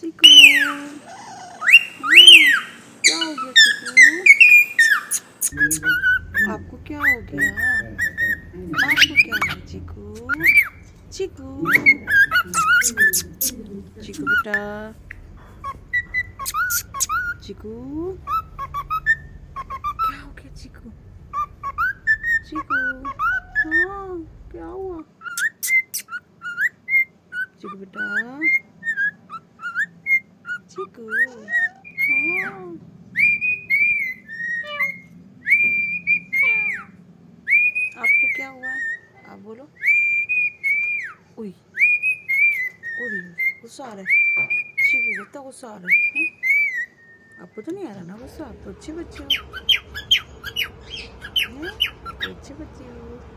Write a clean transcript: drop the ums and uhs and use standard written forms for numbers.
चिकू क्या हो गया चिकू? आपको क्या हो गया? आपको क्या है चिकू? चिकू चिकू बेटा चिकू क्या हो गया चिकू? चिकू हाँ क्या हुआ? चिकू बेटा चिकू हाँ आपको क्या हुआ है? आप बोलो। उई उरी गुस्सा आ रहा है चिकू को, इतना गुस्सा आ रहा है? आपको तो नहीं आ रहा ना गुस्सा? आप तो अच्छे बच्चे हो हैं, तो अच्छे बच्चे हो।